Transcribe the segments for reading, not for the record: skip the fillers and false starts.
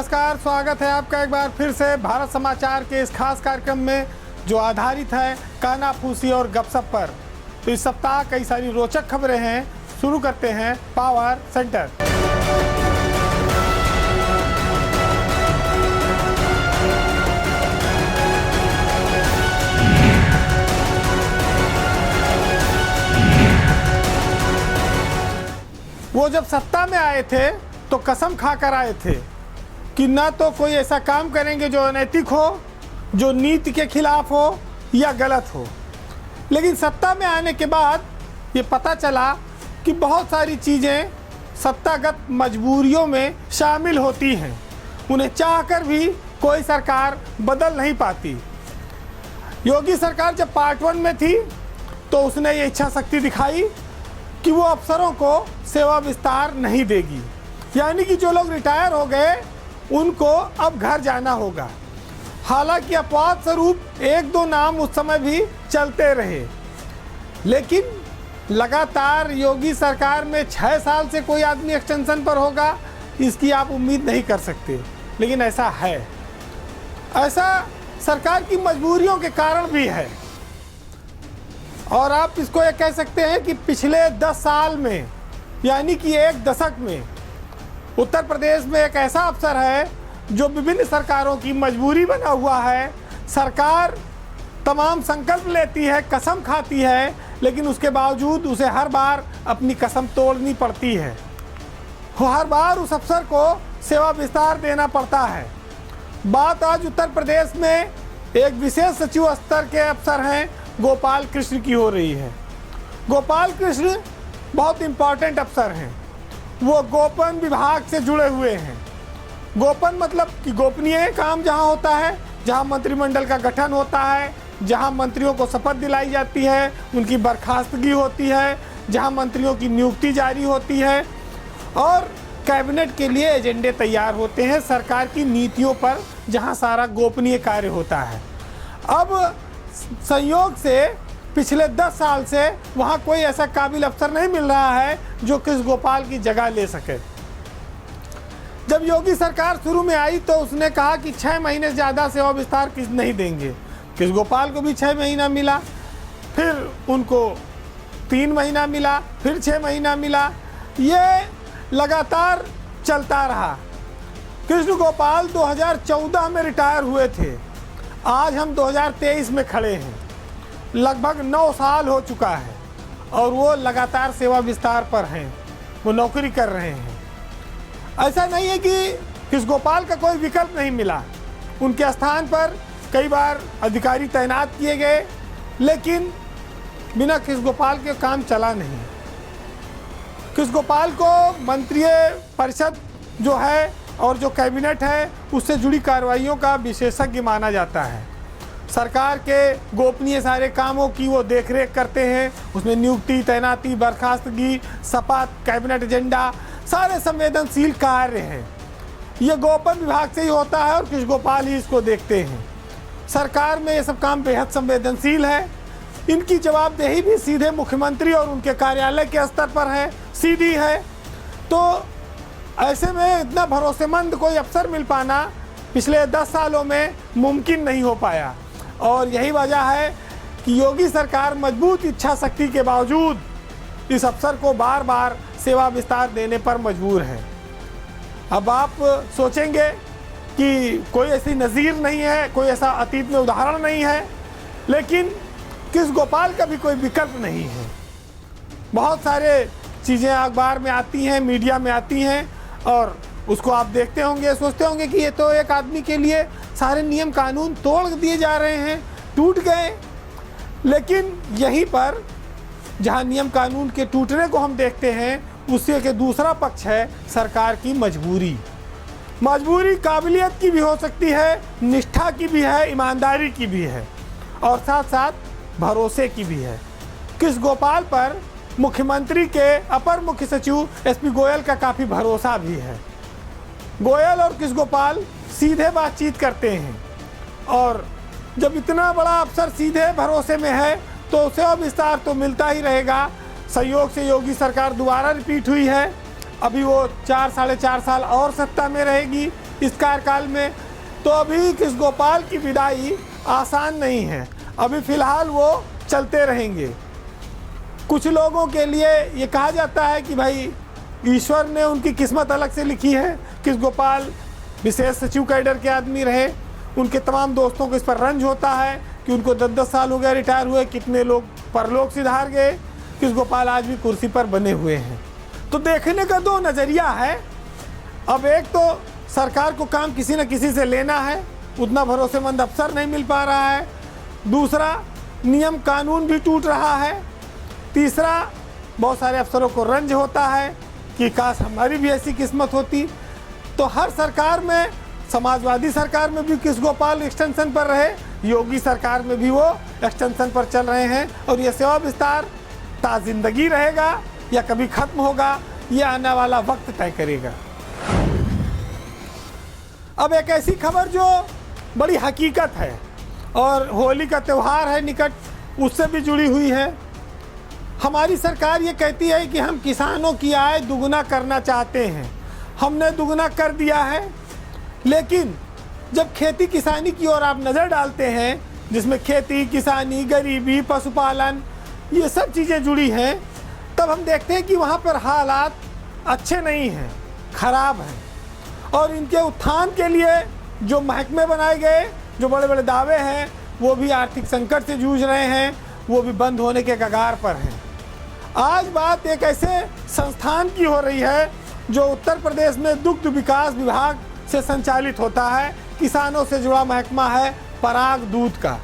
नमस्कार, स्वागत है आपका एक बार फिर से भारत समाचार के इस खास कार्यक्रम में जो आधारित है कानाफूसी और गपशप पर। तो इस सप्ताह कई सारी रोचक खबरें हैं। शुरू करते हैं पावर सेंटर। वो जब सत्ता में आए थे तो कसम खाकर आए थे कि ना तो कोई ऐसा काम करेंगे जो अनैतिक हो, जो नीति के खिलाफ हो या गलत हो। लेकिन सत्ता में आने के बाद ये पता चला कि बहुत सारी चीज़ें सत्तागत मजबूरियों में शामिल होती हैं। उन्हें चाहकर भी कोई सरकार बदल नहीं पाती। योगी सरकार जब पार्ट 1 में थी तो उसने ये इच्छा शक्ति दिखाई कि वो अफसरों को सेवा विस्तार नहीं देगी, यानी कि जो लोग रिटायर हो गए उनको अब घर जाना होगा। हालांकि अपवाद स्वरूप एक दो नाम उस समय भी चलते रहे, लेकिन लगातार योगी सरकार में 6 साल से कोई आदमी एक्सटेंशन पर होगा, इसकी आप उम्मीद नहीं कर सकते। लेकिन ऐसा है, ऐसा सरकार की मजबूरियों के कारण भी है। और आप इसको ये कह सकते हैं कि पिछले 10 साल में, यानी कि एक दशक में, उत्तर प्रदेश में एक ऐसा अफसर है जो विभिन्न सरकारों की मजबूरी बना हुआ है। सरकार तमाम संकल्प लेती है, कसम खाती है, लेकिन उसके बावजूद उसे हर बार अपनी कसम तोड़नी पड़ती है। हर बार उस अफसर को सेवा विस्तार देना पड़ता है। बात आज उत्तर प्रदेश में एक विशेष सचिव स्तर के अफसर हैं गोपाल कृष्ण की हो रही है। गोपाल कृष्ण बहुत इम्पॉर्टेंट अफसर हैं। वो गोपन विभाग से जुड़े हुए हैं। गोपन मतलब कि गोपनीय काम जहां होता है, जहां मंत्रिमंडल का गठन होता है, जहां मंत्रियों को शपथ दिलाई जाती है, उनकी बर्खास्तगी होती है, जहां मंत्रियों की नियुक्ति जारी होती है और कैबिनेट के लिए एजेंडे तैयार होते हैं, सरकार की नीतियों पर जहां सारा गोपनीय कार्य होता है। अब संयोग से पिछले 10 साल से वहाँ कोई ऐसा काबिल अफसर नहीं मिल रहा है जो कृष्ण गोपाल की जगह ले सके। जब योगी सरकार शुरू में आई तो उसने कहा कि 6 महीने से ज़्यादा सेवा विस्तार किस नहीं देंगे। कृष्ण गोपाल को भी 6 महीना मिला, फिर उनको 3 महीना मिला, फिर 6 महीना मिला। ये लगातार चलता रहा। कृष्ण गोपाल 2014 में रिटायर हुए थे। आज हम 2023 में खड़े हैं। लगभग 9 साल हो चुका है और वो लगातार सेवा विस्तार पर हैं, वो नौकरी कर रहे हैं। ऐसा नहीं है कि कृष्ण गोपाल का कोई विकल्प नहीं मिला। उनके स्थान पर कई बार अधिकारी तैनात किए गए, लेकिन बिना कृष्ण गोपाल के काम चला नहीं। कृष्ण गोपाल को मंत्रिय परिषद जो है और जो कैबिनेट है उससे जुड़ी कार्रवाइयों का विशेषज्ञ माना जाता है। सरकार के गोपनीय सारे कामों की वो देखरेख करते हैं। उसमें नियुक्ति, तैनाती, बर्खास्तगी, शपथ, कैबिनेट एजेंडा, सारे संवेदनशील कार्य हैं। ये गोपन विभाग से ही होता है और कृष्ण गोपाल ही इसको देखते हैं। सरकार में ये सब काम बेहद संवेदनशील है। इनकी जवाबदेही भी सीधे मुख्यमंत्री और उनके कार्यालय के स्तर पर है, सीधी है। तो ऐसे में इतना भरोसेमंद कोई अफसर मिल पाना पिछले 10 सालों में मुमकिन नहीं हो पाया। और यही वजह है कि योगी सरकार मजबूत इच्छा शक्ति के बावजूद इस अफसर को बार बार सेवा विस्तार देने पर मजबूर है। अब आप सोचेंगे कि कोई ऐसी नज़ीर नहीं है, कोई ऐसा अतीत में उदाहरण नहीं है, लेकिन कृष्ण गोपाल का भी कोई विकल्प नहीं है। बहुत सारे चीज़ें अखबार में आती हैं, मीडिया में आती हैं और उसको आप देखते होंगे, सोचते होंगे कि ये तो एक आदमी के लिए सारे नियम कानून तोड़ दिए जा रहे हैं, टूट गए। लेकिन यहीं पर जहां नियम कानून के टूटने को हम देखते हैं, उससे के दूसरा पक्ष है सरकार की मजबूरी। मजबूरी काबिलियत की भी हो सकती है, निष्ठा की भी है, ईमानदारी की भी है और साथ साथ भरोसे की भी है। कृष्ण गोपाल पर मुख्यमंत्री के अपर मुख्य सचिव एसपी गोयल का काफ़ी भरोसा भी है। गोयल और कृष्ण गोपाल सीधे बातचीत करते हैं और जब इतना बड़ा अफसर सीधे भरोसे में है तो सेवा विस्तार तो मिलता ही रहेगा। संयोग से योगी सरकार दोबारा रिपीट हुई है। अभी वो 4 साढ़े 4 साल और सत्ता में रहेगी। इस कार्यकाल में। तो अभी कृष्ण गोपाल की विदाई आसान नहीं है, अभी फ़िलहाल वो चलते रहेंगे। कुछ लोगों के लिए ये कहा जाता है कि भाई ईश्वर ने उनकी किस्मत अलग से लिखी है। कृष्ण गोपाल विशेष सचिव कैडर के आदमी रहे, उनके तमाम दोस्तों को इस पर रंज होता है कि उनको 10-10 साल हो गए रिटायर हुए, कितने लोग परलोक सिधार गए, कृष्ण गोपाल आज भी कुर्सी पर बने हुए हैं। तो देखने का दो नज़रिया है। अब एक तो सरकार को काम किसी न किसी से लेना है, उतना भरोसेमंद अफसर नहीं मिल पा रहा है। दूसरा, नियम कानून भी टूट रहा है। तीसरा, बहुत सारे अफसरों को रंज होता है कि काश हमारी भी ऐसी किस्मत होती। तो हर सरकार में, समाजवादी सरकार में भी कृष्ण गोपाल एक्सटेंशन पर रहे, योगी सरकार में भी वो एक्सटेंशन पर चल रहे हैं। और ये सेवा विस्तार ताज़िंदगी रहेगा या कभी ख़त्म होगा, ये आने वाला वक्त तय करेगा। अब एक ऐसी खबर जो बड़ी हकीकत है और होली का त्यौहार है निकट, उससे भी जुड़ी हुई है। हमारी सरकार ये कहती है कि हम किसानों की आय दुगना करना चाहते हैं, हमने दुगना कर दिया है। लेकिन जब खेती किसानी की ओर आप नज़र डालते हैं, जिसमें खेती, किसानी, गरीबी, पशुपालन, ये सब चीज़ें जुड़ी हैं, तब हम देखते हैं कि वहाँ पर हालात अच्छे नहीं हैं, ख़राब हैं। और इनके उत्थान के लिए जो महकमे बनाए गए, जो बड़े बड़े दावे हैं, वो भी आर्थिक संकट से जूझ रहे हैं, वो भी बंद होने के कगार पर हैं। आज बात एक ऐसे संस्थान की हो रही है जो उत्तर प्रदेश में दुग्ध विकास विभाग से संचालित होता है, किसानों से जुड़ा महकमा है पराग दूध का।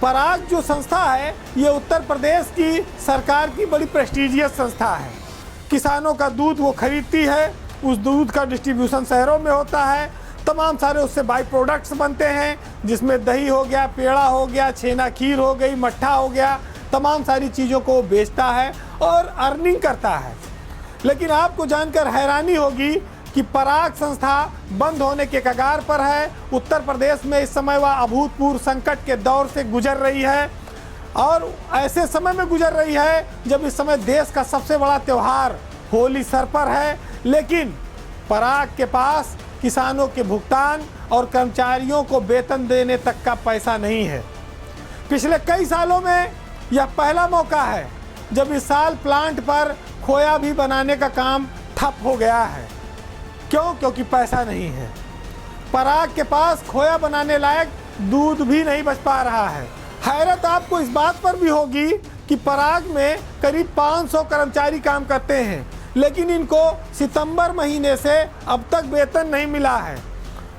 पराग जो संस्था है, ये उत्तर प्रदेश की सरकार की बड़ी प्रेस्टीजियस संस्था है। किसानों का दूध वो खरीदती है, उस दूध का डिस्ट्रीब्यूशन शहरों में होता है, तमाम सारे उससे बाई प्रोडक्ट्स बनते हैं, जिसमें दही हो गया, पेड़ा हो गया, छेना खीर हो गई, मट्ठा हो गया, तमाम सारी चीज़ों को बेचता है और अर्निंग करता है। लेकिन आपको जानकर हैरानी होगी कि पराग संस्था बंद होने के कगार पर है। उत्तर प्रदेश में इस समय वह अभूतपूर्व संकट के दौर से गुजर रही है और ऐसे समय में गुजर रही है जब इस समय देश का सबसे बड़ा त्यौहार होली सर पर है। लेकिन पराग के पास किसानों के भुगतान और कर्मचारियों को वेतन देने तक का पैसा नहीं है। पिछले कई सालों में यह पहला मौका है जब इस साल प्लांट पर खोया भी बनाने का काम ठप हो गया है। क्यों? क्योंकि पैसा नहीं है। पराग के पास खोया बनाने लायक दूध भी नहीं बच पा रहा है। हैरत आपको इस बात पर भी होगी कि पराग में करीब 500 कर्मचारी काम करते हैं, लेकिन इनको सितंबर महीने से अब तक वेतन नहीं मिला है।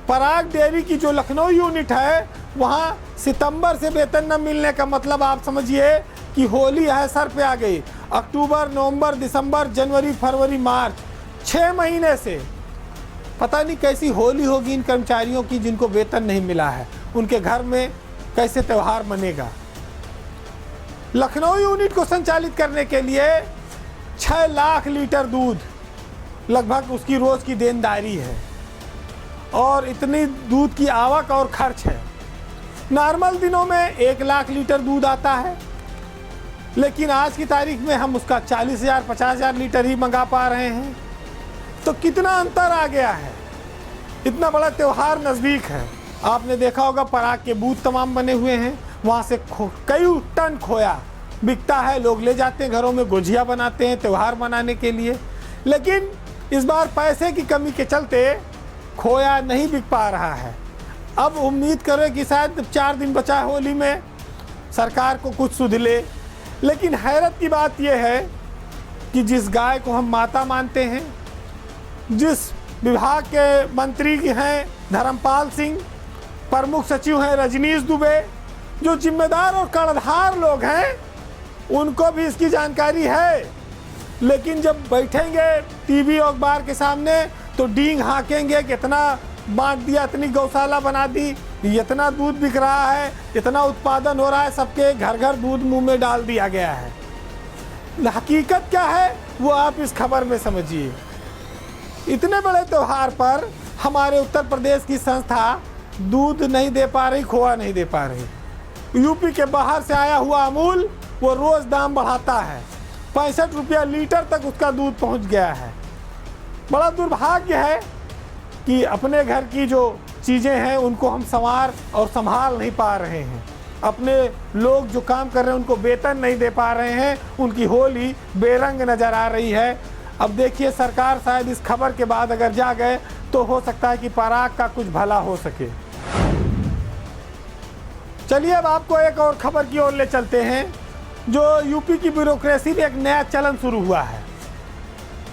पराग डेयरी की जो लखनऊ यूनिट है, वहाँ सितंबर से वेतन न मिलने का मतलब आप समझिए कि होली है सर पे आ गई। अक्टूबर, नवंबर, दिसंबर, जनवरी, फरवरी, मार्च, 6 महीने से पता नहीं कैसी होली होगी इन कर्मचारियों की जिनको वेतन नहीं मिला है। उनके घर में कैसे त्यौहार मनेगा। लखनऊ यूनिट को संचालित करने के लिए 6 लाख लीटर दूध लगभग उसकी रोज़ की देनदारी है और इतनी दूध की आवक और खर्च है। नॉर्मल दिनों में 1 लाख लीटर दूध आता है, लेकिन आज की तारीख में हम उसका 40,000 50,000 लीटर ही मंगा पा रहे हैं। तो कितना अंतर आ गया है। इतना बड़ा त्यौहार नज़दीक है। आपने देखा होगा पराग के बूथ तमाम बने हुए हैं, वहाँ से कई टन खोया बिकता है, लोग ले जाते हैं घरों में, गुजिया बनाते हैं त्यौहार मनाने के लिए। लेकिन इस बार पैसे की कमी के चलते खोया नहीं बिक पा रहा है। अब उम्मीद करें कि शायद 4 दिन बचा है होली में, सरकार को कुछ सुध ले। लेकिन हैरत की बात यह है कि जिस गाय को हम माता मानते हैं, जिस विभाग के मंत्री हैं धर्मपाल सिंह, प्रमुख सचिव हैं रजनीश दुबे, जो जिम्मेदार और कर्णधार लोग हैं, उनको भी इसकी जानकारी है। लेकिन जब बैठेंगे टीवी और अखबार के सामने तो डींग हाँकेंगे कि इतना बांट दिया, इतनी गौशाला बना दी, इतना दूध बिक रहा है, इतना उत्पादन हो रहा है, सबके घर घर दूध मुंह में डाल दिया गया है। हकीकत क्या है वो आप इस खबर में समझिए। इतने बड़े त्यौहार पर हमारे उत्तर प्रदेश की संस्था दूध नहीं दे पा रही, खोआ नहीं दे पा रही। यूपी के बाहर से आया हुआ अमूल वो रोज़ दाम बढ़ाता है, 65 रुपया लीटर तक उसका दूध पहुंच गया है। बड़ा दुर्भाग्य है कि अपने घर की जो चीज़ें हैं उनको हम संभाल नहीं पा रहे हैं, अपने लोग जो काम कर रहे हैं उनको वेतन नहीं दे पा रहे हैं, उनकी होली बेरंग नज़र आ रही है। अब देखिए सरकार शायद इस खबर के बाद अगर जागे तो हो सकता है कि पराग का कुछ भला हो सके। चलिए अब आपको एक और खबर की ओर ले चलते हैं। जो यूपी की ब्यूरोक्रेसी में एक नया चलन शुरू हुआ है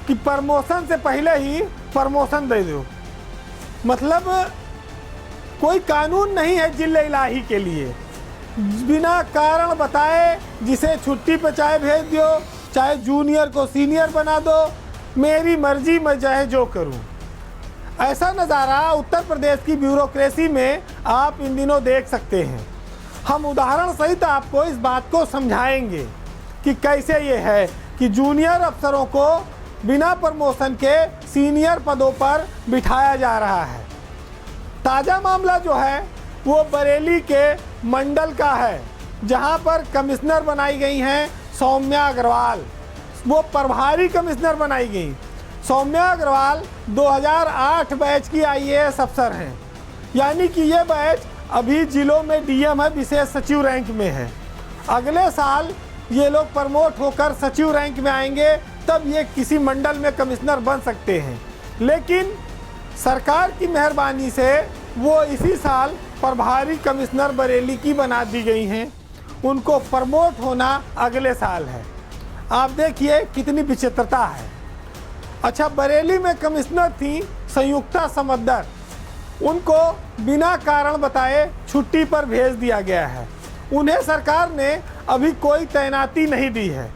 कि प्रमोशन से पहले ही प्रमोशन दे दो। मतलब कोई कानून नहीं है जिले इलाही के लिए, बिना कारण बताए जिसे छुट्टी पे चाहे भेज दो, चाहे जूनियर को सीनियर बना दो, मेरी मर्जी मैं चाहे जो करूं। ऐसा नज़ारा उत्तर प्रदेश की ब्यूरोक्रेसी में आप इन दिनों देख सकते हैं। हम उदाहरण सहित आपको इस बात को समझाएंगे कि कैसे ये है कि जूनियर अफसरों को बिना प्रमोशन के सीनियर पदों पर बिठाया जा रहा है। ताज़ा मामला जो है वो बरेली के मंडल का है, जहां पर कमिश्नर बनाई गई हैं सौम्या अग्रवाल। वो प्रभारी कमिश्नर बनाई गई। सौम्या अग्रवाल 2008 बैच की IAS अफसर हैं, यानी कि ये बैच अभी जिलों में DM है, विशेष सचिव रैंक में है। अगले साल ये लोग प्रमोट होकर सचिव रैंक में आएंगे, तब ये किसी मंडल में कमिश्नर बन सकते हैं। लेकिन सरकार की मेहरबानी से वो इसी साल प्रभारी कमिश्नर बरेली की बना दी गई हैं। उनको प्रमोट होना अगले साल है। आप देखिए कितनी विचित्रता है। अच्छा, बरेली में कमिश्नर थी संयुक्ता समद्दर, उनको बिना कारण बताए छुट्टी पर भेज दिया गया है। उन्हें सरकार ने अभी कोई तैनाती नहीं दी है।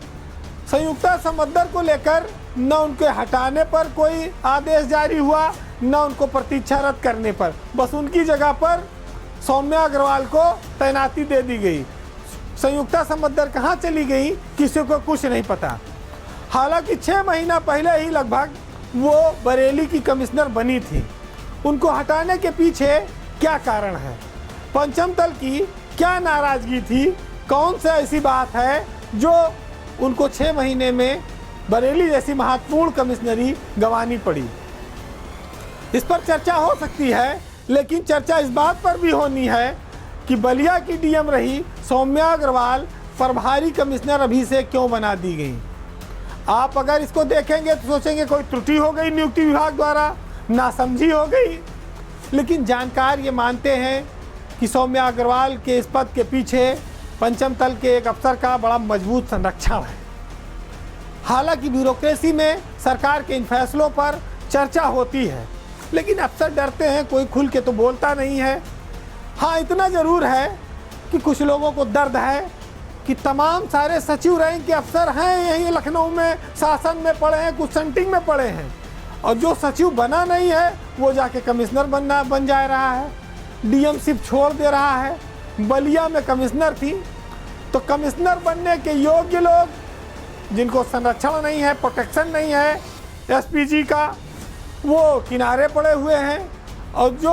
संयुक्ता समद्दर को लेकर न उनके हटाने पर कोई आदेश जारी हुआ, न उनको प्रतीक्षारत करने पर, बस उनकी जगह पर सौम्या अग्रवाल को तैनाती दे दी गई। संयुक्ता समद्दर कहाँ चली गई किसी को कुछ नहीं पता। हालांकि 6 महीना पहले ही लगभग वो बरेली की कमिश्नर बनी थी। उनको हटाने के पीछे क्या कारण है? पंचम तल की क्या नाराजगी थी? कौन सी ऐसी बात है जो उनको 6 महीने में बरेली जैसी महत्वपूर्ण कमिश्नरी गंवानी पड़ी? इस पर चर्चा हो सकती है, लेकिन चर्चा इस बात पर भी होनी है कि बलिया की DM रही सौम्या अग्रवाल प्रभारी कमिश्नर अभी से क्यों बना दी गई। आप अगर इसको देखेंगे तो सोचेंगे कोई त्रुटि हो गई नियुक्ति विभाग द्वारा, नासमझी हो गई। लेकिन जानकार ये मानते हैं कि सौम्या अग्रवाल के इस पद के पीछे पंचम तल के एक अफसर का बड़ा मजबूत संरक्षण है। हालांकि ब्यूरोक्रेसी में सरकार के इन फैसलों पर चर्चा होती है, लेकिन अफसर डरते हैं, कोई खुल के तो बोलता नहीं है। हाँ, इतना ज़रूर है कि कुछ लोगों को दर्द है कि तमाम सारे सचिव रैंक के अफसर हैं यही लखनऊ में, शासन में पढ़े हैं, कुछ सेंटिंग में पढ़े हैं, और जो सचिव बना नहीं है वो जाके कमिश्नर बन जा रहा है, DM सिर्फ छोड़ दे रहा है। बलिया में कमिश्नर थी तो कमिश्नर बनने के योग्य लोग जिनको संरक्षण नहीं है, प्रोटेक्शन नहीं है SPG का, वो किनारे पड़े हुए हैं, और जो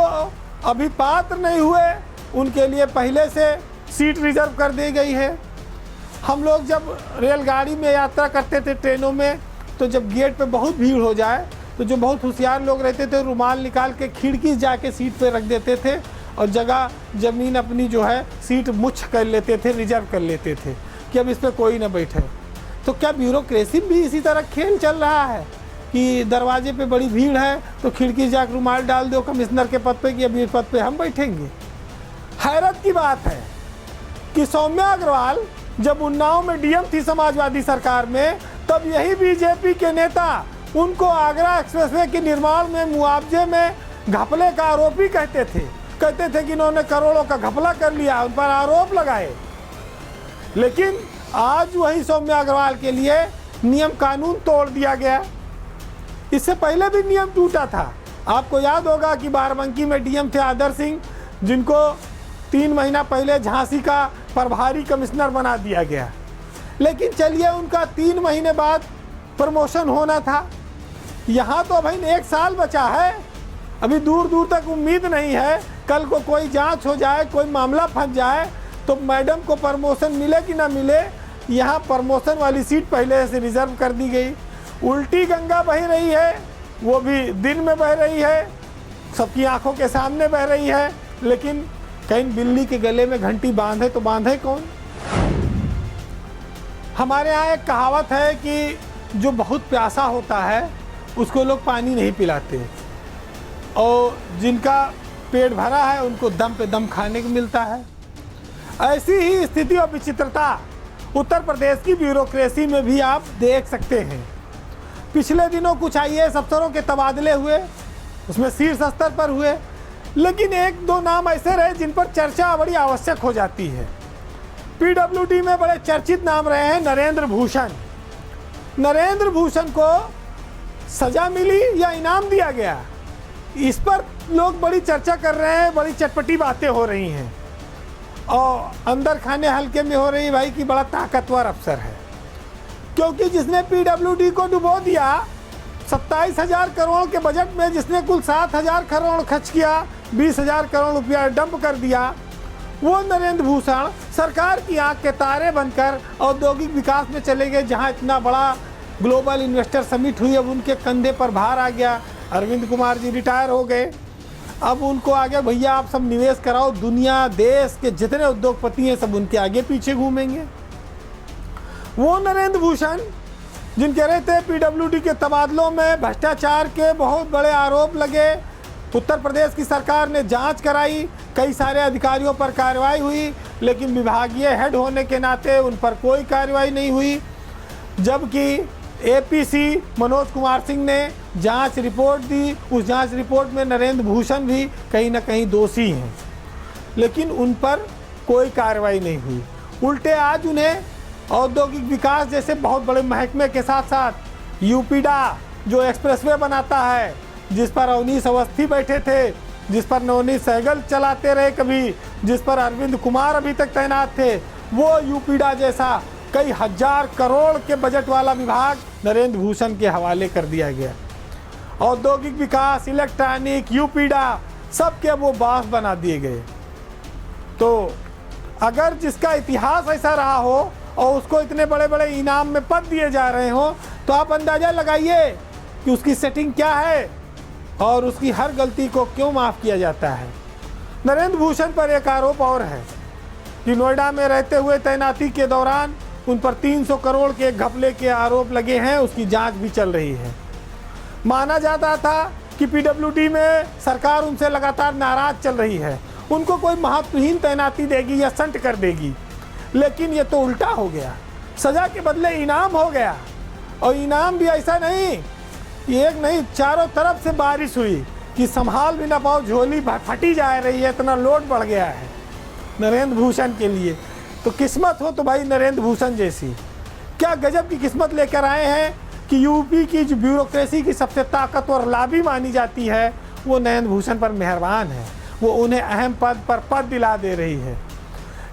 अभी पात्र नहीं हुए उनके लिए पहले से सीट रिजर्व कर दी गई है। हम लोग जब रेलगाड़ी में यात्रा करते थे, ट्रेनों में, तो जब गेट पे बहुत भीड़ हो जाए तो जो बहुत होशियार लोग रहते थे रुमाल निकाल के खिड़की जाके सीट पे रख देते थे और जगह ज़मीन अपनी जो है सीट मुछ कर लेते थे, रिजर्व कर लेते थे कि अब इस पर कोई ना बैठे। तो क्या ब्यूरोक्रेसी भी इसी तरह खेल चल रहा है कि दरवाजे पे बड़ी भीड़ है तो खिड़की जाकर रुमाल डाल दो कमिश्नर के पद पे कि अभी इस पद पे हम बैठेंगे? हैरत की बात है कि सौम्या अग्रवाल जब उन्नाव में DM थी समाजवादी सरकार में, तब यही BJP के नेता उनको आगरा एक्सप्रेसवे के निर्माण में मुआवजे में घपले का आरोपी कहते थे कि इन्होंने करोड़ों का घपला कर लिया, उन पर आरोप लगाए। लेकिन आज वही सौम्या अग्रवाल के लिए नियम कानून तोड़ दिया गया। इससे पहले भी नियम टूटा था। आपको याद होगा कि बाराबंकी में DM थे आदर सिंह, जिनको 3 महीना पहले झांसी का प्रभारी कमिश्नर बना दिया गया। लेकिन चलिए, उनका 3 महीने बाद प्रमोशन होना था। यहाँ तो भाई 1 साल बचा है, अभी दूर दूर तक उम्मीद नहीं है। कल को कोई जांच हो जाए, कोई मामला फंस जाए तो मैडम को प्रमोशन मिले कि ना मिले, यहाँ प्रमोशन वाली सीट पहले से रिजर्व कर दी गई। उल्टी गंगा बह रही है, वो भी दिन में बह रही है। सबकी आंखों के सामने बह रही है, लेकिन कहीं बिल्ली के गले में घंटी बांधे तो बांधे कौन। हमारे यहाँ एक कहावत है कि जो बहुत प्यासा होता है उसको लोग पानी नहीं पिलाते, और जिनका पेट भरा है उनको दम पे दम खाने को मिलता है। ऐसी ही स्थिति और विचित्रता उत्तर प्रदेश की ब्यूरोक्रेसी में भी आप देख सकते हैं। पिछले दिनों कुछ IAS अफसरों के तबादले हुए, उसमें शीर्ष स्तर पर हुए, लेकिन एक दो नाम ऐसे रहे जिन पर चर्चा बड़ी आवश्यक हो जाती है। PWD में बड़े चर्चित नाम रहे हैं नरेंद्र भूषण। नरेंद्र भूषण को सजा मिली या इनाम दिया गया, इस पर लोग बड़ी चर्चा कर रहे हैं, बड़ी चटपटी बातें हो रही हैं, और अंदर खाने हल्के में हो रही भाई कि बड़ा ताकतवर अफसर है, क्योंकि जिसने PWD को डुबो दिया 27,000 करोड़ के बजट में, जिसने कुल 7,000 करोड़ खर्च किया, 20,000 करोड़ रुपया डंप कर दिया, वो नरेंद्र भूषण सरकार की आंख के तारे बनकर औद्योगिक विकास में चले गए। जहां इतना बड़ा ग्लोबल इन्वेस्टर समिट हुई, अब उनके कंधे पर भार आ गया। अरविंद कुमार जी रिटायर हो गए, अब उनको आगे भैया आप सब निवेश कराओ, दुनिया देश के जितने उद्योगपति हैं सब उनके आगे पीछे घूमेंगे। वो नरेंद्र भूषण जिनके रहते PWD के तबादलों में भ्रष्टाचार के बहुत बड़े आरोप लगे, उत्तर प्रदेश की सरकार ने जांच कराई, कई सारे अधिकारियों पर कार्रवाई हुई, लेकिन विभागीय हेड होने के नाते उन पर कोई कार्रवाई नहीं हुई। जबकि APC मनोज कुमार सिंह ने जांच रिपोर्ट दी, उस जांच रिपोर्ट में नरेंद्र भूषण भी कहीं ना कहीं दोषी हैं, लेकिन उन पर कोई कार्रवाई नहीं हुई। उल्टे आज उन्हें औद्योगिक विकास जैसे बहुत बड़े महकमे के साथ साथ यूपीडा जो एक्सप्रेसवे बनाता है, जिस पर अवनीश अवस्थी बैठे थे, जिस पर नवनीत सहगल चलाते रहे कभी, जिस पर अरविंद कुमार अभी तक तैनात थे, वो यूपीडा जैसा कई हजार करोड़ के बजट वाला विभाग नरेंद्र भूषण के हवाले कर दिया गया। औद्योगिक विकास, इलेक्ट्रॉनिक, यूपीडा सबके वो बॉस बना दिए गए। तो अगर जिसका इतिहास ऐसा रहा हो और उसको इतने बड़े बड़े इनाम में पद दिए जा रहे हो, तो आप अंदाजा लगाइए कि उसकी सेटिंग क्या है और उसकी हर गलती को क्यों माफ़ किया जाता है। नरेंद्र भूषण पर एक आरोप और है कि नोएडा में रहते हुए तैनाती के दौरान उन पर 300 करोड़ के घपले के आरोप लगे हैं, उसकी जांच भी चल रही है। माना जाता था कि PWD में सरकार उनसे लगातार नाराज चल रही है, उनको कोई महत्वहीन तैनाती देगी या संट कर देगी, लेकिन ये तो उल्टा हो गया। सजा के बदले इनाम हो गया, और इनाम भी ऐसा नहीं, एक नहीं चारों तरफ से बारिश हुई कि संभाल भी ना पाओ, झोली फटी जा रही है, इतना लोड बढ़ गया है नरेंद्र भूषण के लिए। तो किस्मत हो तो भाई नरेंद्र भूषण जैसी, क्या गजब की किस्मत लेकर आए हैं कि यूपी की जो ब्यूरोक्रेसी की सबसे ताकतवर लाबी मानी जाती है, वो नरेंद्र भूषण पर मेहरबान है, वो उन्हें अहम पद पर पद दिला दे रही है।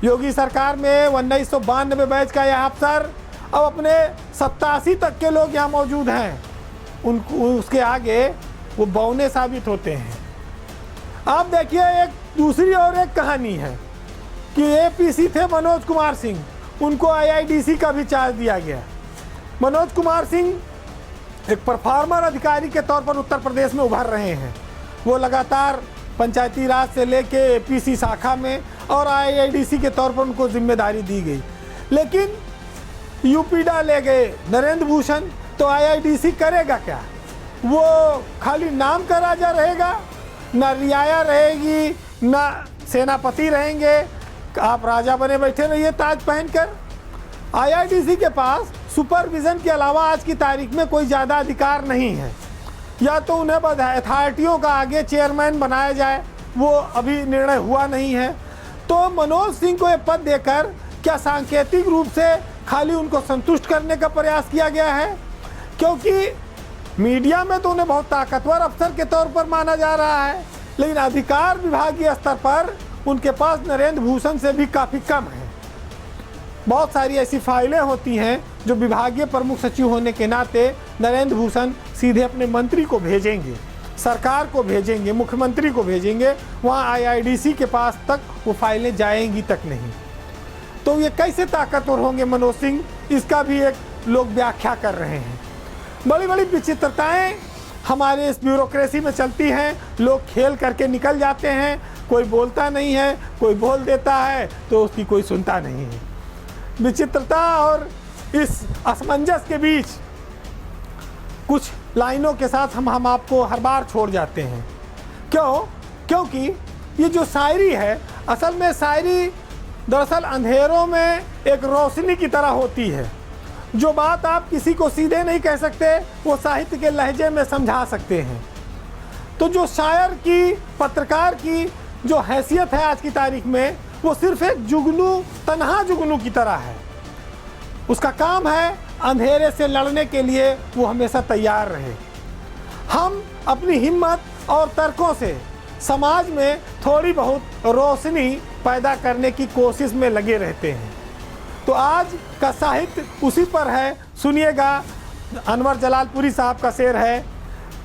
योगी सरकार में 1992 बैच का यह अफसर, अब अपने 87 तक के लोग यहाँ मौजूद हैं, उनको उसके आगे वो बौने साबित होते हैं। आप देखिए एक दूसरी और एक कहानी है कि APC थे मनोज कुमार सिंह, उनको IIDC का भी चार्ज दिया गया। मनोज कुमार सिंह एक परफॉर्मर अधिकारी के तौर पर उत्तर प्रदेश में उभर रहे हैं। वो लगातार पंचायती राज से लेके APC शाखा में और IIDC के तौर पर उनको जिम्मेदारी दी गई, लेकिन यूपीडा ले गए नरेंद्र भूषण, तो IIDC करेगा क्या? वो खाली नाम का राजा रहेगा, ना रियाया रहेगी, ना सेनापति रहेंगे, आप राजा बने बैठे रहिए ताज पहनकर। IIDC के पास सुपरविजन के अलावा आज की तारीख में कोई ज़्यादा अधिकार नहीं है। या तो उन्हें अथॉरिटियों का आगे चेयरमैन बनाया जाए, वो अभी निर्णय हुआ नहीं है। तो मनोज सिंह को ये पद देकर क्या सांकेतिक रूप से खाली उनको संतुष्ट करने का प्रयास किया गया है? क्योंकि मीडिया में तो उन्हें बहुत ताकतवर अफसर के तौर पर माना जा रहा है, लेकिन अधिकार विभागीय स्तर पर उनके पास नरेंद्र भूषण से भी काफ़ी कम है। बहुत सारी ऐसी फाइलें होती हैं जो विभागीय प्रमुख सचिव होने के नाते नरेंद्र भूषण सीधे अपने मंत्री को भेजेंगे, सरकार को भेजेंगे, मुख्यमंत्री को भेजेंगे, वहाँ IIDC के पास तक वो फाइलें जाएंगी तक नहीं। तो ये कैसे ताकतवर होंगे मनोज सिंह, इसका भी एक लोग व्याख्या कर रहे हैं। बड़ी बड़ी विचित्रताएं हमारे इस ब्यूरोक्रेसी में चलती हैं। लोग खेल करके निकल जाते हैं, कोई बोलता नहीं है, कोई बोल देता है तो उसकी कोई सुनता नहीं है। विचित्रता और इस असमंजस के बीच कुछ लाइनों के साथ हम आपको हर बार छोड़ जाते हैं। क्योंकि ये जो शायरी है, असल में शायरी दरअसल अंधेरों में एक रोशनी की तरह होती है। जो बात आप किसी को सीधे नहीं कह सकते, वो साहित्य के लहजे में समझा सकते हैं। तो जो शायर की, पत्रकार की जो हैसियत है आज की तारीख में, वो सिर्फ एक जुगनू, तन्हा जुगनू की तरह है। उसका काम है अंधेरे से लड़ने के लिए वो हमेशा तैयार रहे। हम अपनी हिम्मत और तर्कों से समाज में थोड़ी बहुत रोशनी पैदा करने की कोशिश में लगे रहते हैं। तो आज का साहित्य उसी पर है। सुनिएगा, अनवर जलालपुरी साहब का शेर है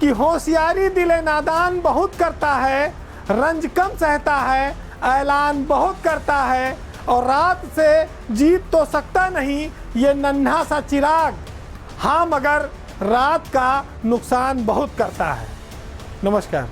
कि होशियारी दिले नादान बहुत करता है, रंज कम सहता है, ऐलान बहुत करता है, और रात से जीत तो सकता नहीं ये नन्हा सा चिराग, हाँ मगर रात का नुकसान बहुत करता है। नमस्कार।